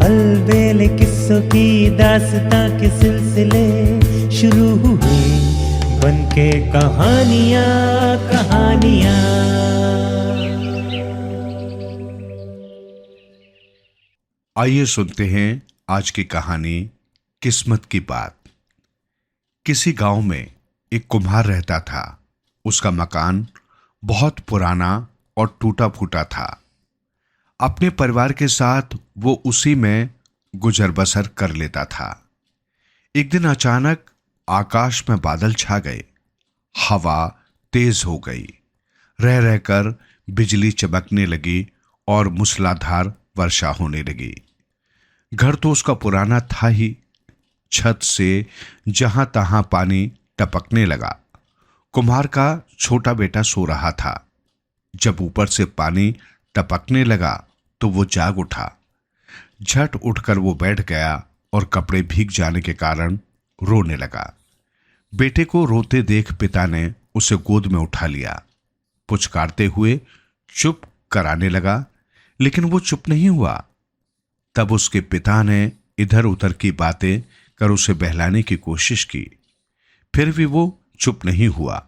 अलबेले किस्सों की दास्तां के सिलसिले शुरू हुए, बनके कहानियां कहानियां। आइए सुनते हैं आज की कहानी किस्मत की बात। किसी गांव में एक कुम्हार रहता था। उसका मकान बहुत पुराना और टूटा फूटा था। अपने परिवार के साथ वो उसी में गुजर बसर कर लेता था। एक दिन अचानक आकाश में बादल छा गए, हवा तेज हो गई, रह रहकर बिजली चमकने लगी और मूसलाधार वर्षा होने लगी। घर तो उसका पुराना था ही, छत से जहां तहां पानी टपकने लगा। कुम्हार का छोटा बेटा सो रहा था। जब ऊपर से पानी टपकने लगा तो वो जाग उठा। झट उठकर वो बैठ गया और कपड़े भीग जाने के कारण रोने लगा। बेटे को रोते देख पिता ने उसे गोद में उठा लिया। पुचकारते हुए चुप कराने लगा, लेकिन वो चुप नहीं हुआ। तब उसके पिता ने इधर उधर की बातें कर उसे बहलाने की कोशिश की, फिर भी वो चुप नहीं हुआ।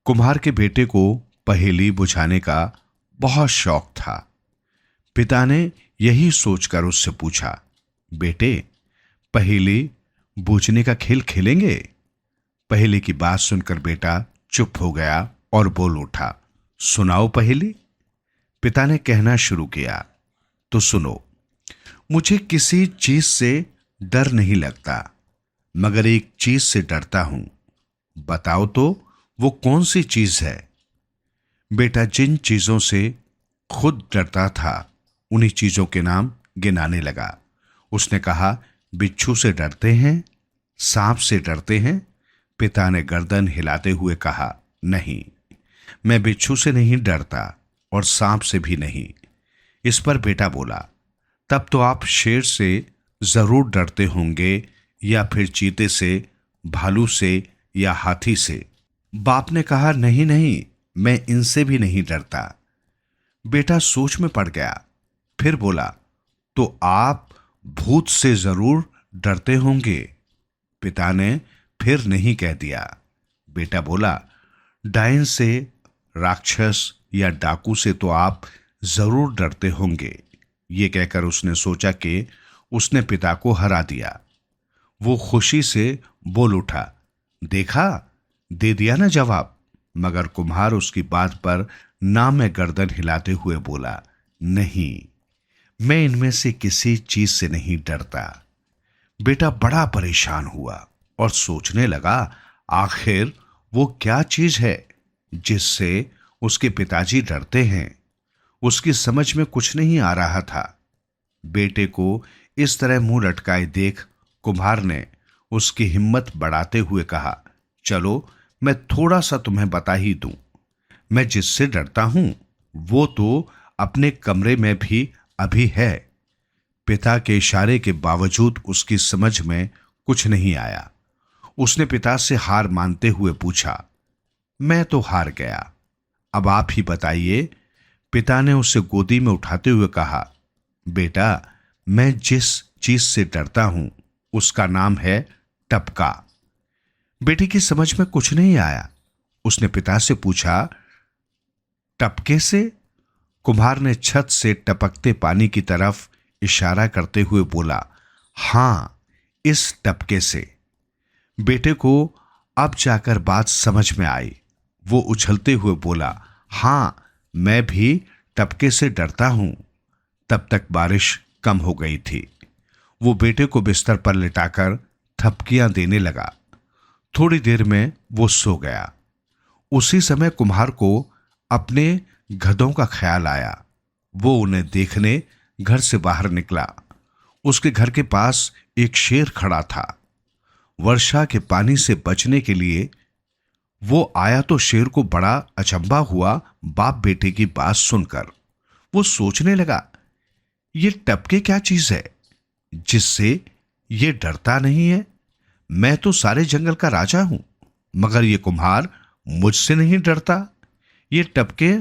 कुम्हार के बेटे को पहेली बुझाने का बहुत शौक था। पिता ने यही सोचकर उससे पूछा, बेटे, पहेली बूझने का खेल खेलेंगे? पहेली की बात सुनकर बेटा चुप हो गया और बोल उठा, सुनाओ पहेली। पिता ने कहना शुरू किया, तो सुनो। मुझे किसी चीज से डर नहीं लगता, मगर एक चीज से डरता हूं। बताओ तो वो कौन सी चीज है? बेटा जिन चीजों से खुद डरता था उन्हीं चीजों के नाम गिनाने लगा। उसने कहा, बिच्छू से डरते हैं, सांप से डरते हैं। पिता ने गर्दन हिलाते हुए कहा, नहीं, मैं बिच्छू से नहीं डरता और सांप से भी नहीं। इस पर बेटा बोला, तब तो आप शेर से जरूर डरते होंगे, या फिर चीते से, भालू से या हाथी से। बाप ने कहा, नहीं नहीं, मैं इनसे भी नहीं डरता। बेटा सोच में पड़ गया, फिर बोला, तो आप भूत से जरूर डरते होंगे। पिता ने फिर नहीं कह दिया। बेटा बोला, डायन से, राक्षस या डाकू से तो आप जरूर डरते होंगे। ये कहकर उसने सोचा कि उसने पिता को हरा दिया। वो खुशी से बोल उठा, देखा, दे दिया ना जवाब। मगर कुम्हार उसकी बात पर ना में गर्दन हिलाते हुए बोला, नहीं, मैं इनमें से किसी चीज से नहीं डरता। बेटा बड़ा परेशान हुआ और सोचने लगा, आखिर वो क्या चीज है जिससे उसके पिताजी डरते हैं। उसकी समझ में कुछ नहीं आ रहा था। बेटे को इस तरह मुंह लटकाए देख कुम्हार ने उसकी हिम्मत बढ़ाते हुए कहा, चलो मैं थोड़ा सा तुम्हें बता ही दूं। मैं जिससे डरता हूं वो तो अपने कमरे में भी अभी है। पिता के इशारे के बावजूद उसकी समझ में कुछ नहीं आया। उसने पिता से हार मानते हुए पूछा, मैं तो हार गया, अब आप ही बताइए। पिता ने उसे गोदी में उठाते हुए कहा, बेटा, मैं जिस चीज से डरता हूं उसका नाम है टपका। बेटी की समझ में कुछ नहीं आया। उसने पिता से पूछा, टपके से? कुम्हार ने छत से टपकते पानी की तरफ इशारा करते हुए बोला, हां, इस टपके से। बेटे को अब जाकर बात समझ में आई। वो उछलते हुए बोला, हां, मैं भी टपके से डरता हूं। तब तक बारिश कम हो गई थी। वो बेटे को बिस्तर पर लिटाकर थपकियां देने लगा। थोड़ी देर में वो सो गया। उसी समय कुम्हार को अपने गधों का ख्याल आया। वो उन्हें देखने घर से बाहर निकला। उसके घर के पास एक शेर खड़ा था। वर्षा के पानी से बचने के लिए वो आया तो शेर को बड़ा अचंभा हुआ बाप बेटे की बात सुनकर। वो सोचने लगा, ये टपके क्या चीज है जिससे ये डरता नहीं है? मैं तो सारे जंगल का राजा हूं, मगर ये कुम्हार मुझसे नहीं डरता। ये टपके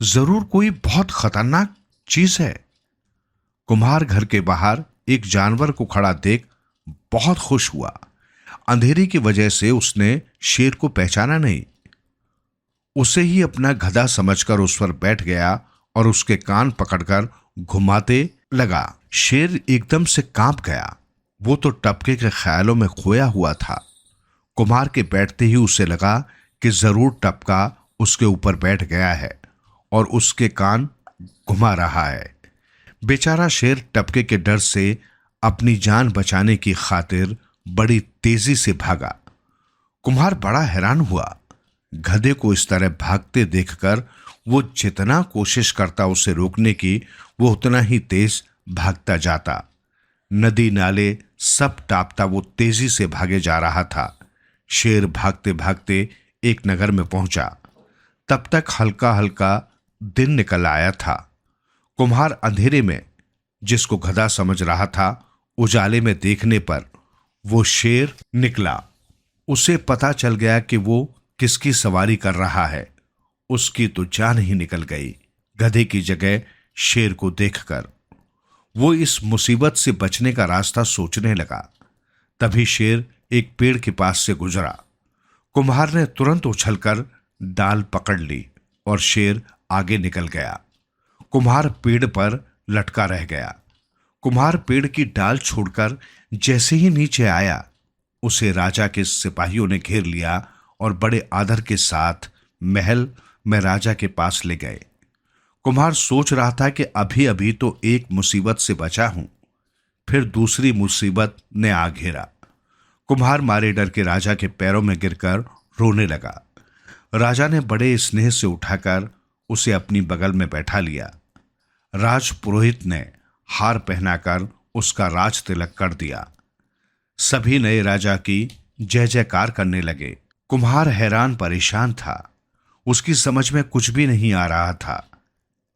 जरूर कोई बहुत खतरनाक चीज है। कुम्हार घर के बाहर एक जानवर को खड़ा देख बहुत खुश हुआ। अंधेरे की वजह से उसने शेर को पहचाना नहीं। उसे ही अपना गधा समझकर उस पर बैठ गया और उसके कान पकड़कर घुमाते लगा। शेर एकदम से कांप गया। वो तो टपके के ख्यालों में खोया हुआ था। कुम्हार के बैठते ही उसे लगा कि जरूर टपका उसके ऊपर बैठ गया है और उसके कान घुमा रहा है। बेचारा शेर टपके के डर से अपनी जान बचाने की खातिर बड़ी तेजी से भागा। कुम्हार बड़ा हैरान हुआ। गधे को इस तरह भागते देखकर वो जितना कोशिश करता उसे रोकने की, वो उतना ही तेज भागता जाता। नदी नाले सब टापता वो तेजी से भागे जा रहा था। शेर भागते भागते एक नगर में पहुंचा। तब तक हल्का हल्का दिन निकल आया था। कुम्हार अंधेरे में जिसको गधा समझ रहा था, उजाले में देखने पर वो शेर निकला। उसे पता चल गया कि वो किसकी सवारी कर रहा है। उसकी तो जान ही निकल गई गधे की जगह शेर को देखकर। वो इस मुसीबत से बचने का रास्ता सोचने लगा। तभी शेर एक पेड़ के पास से गुजरा। कुम्हार ने तुरंत उछलकर डाल पकड़ ली और शेर आगे निकल गया। कुम्हार पेड़ पर लटका रह गया। कुम्हार पेड़ की डाल छोड़कर जैसे ही नीचे आया, उसे राजा के सिपाहियों ने घेर लिया और बड़े आदर के साथ महल में राजा के पास ले गए। कुम्हार सोच रहा था कि अभी अभी तो एक मुसीबत से बचा हूं, फिर दूसरी मुसीबत ने आ घेरा। कुम्हार मारे डर के राजा के पैरों में गिरकर रोने लगा। राजा ने बड़े स्नेह से उठाकर उसे अपनी बगल में बैठा लिया। राज पुरोहित ने हार पहनाकर उसका राज तिलक कर दिया। सभी नए राजा की जय जयकार करने लगे। कुम्हार हैरान परेशान था। उसकी समझ में कुछ भी नहीं आ रहा था,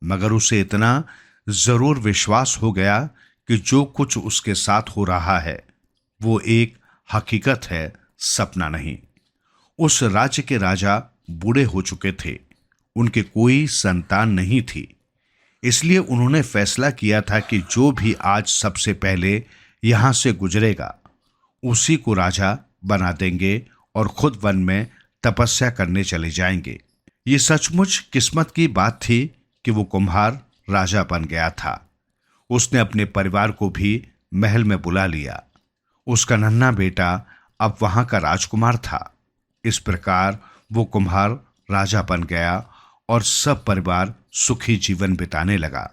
मगर उसे इतना जरूर विश्वास हो गया कि जो कुछ उसके साथ हो रहा है वो एक हकीकत है, सपना नहीं। उस राज्य के राजा बूढ़े हो चुके थे। उनके कोई संतान नहीं थी। इसलिए उन्होंने फैसला किया था कि जो भी आज सबसे पहले यहां से गुजरेगा उसी को राजा बना देंगे और खुद वन में तपस्या करने चले जाएंगे। ये सचमुच किस्मत की बात थी कि वो कुम्हार राजा बन गया था। उसने अपने परिवार को भी महल में बुला लिया। उसका नन्हा बेटा अब वहां का राजकुमार था। इस प्रकार वो कुम्हार राजा बन गया और सब परिवार सुखी जीवन बिताने लगा।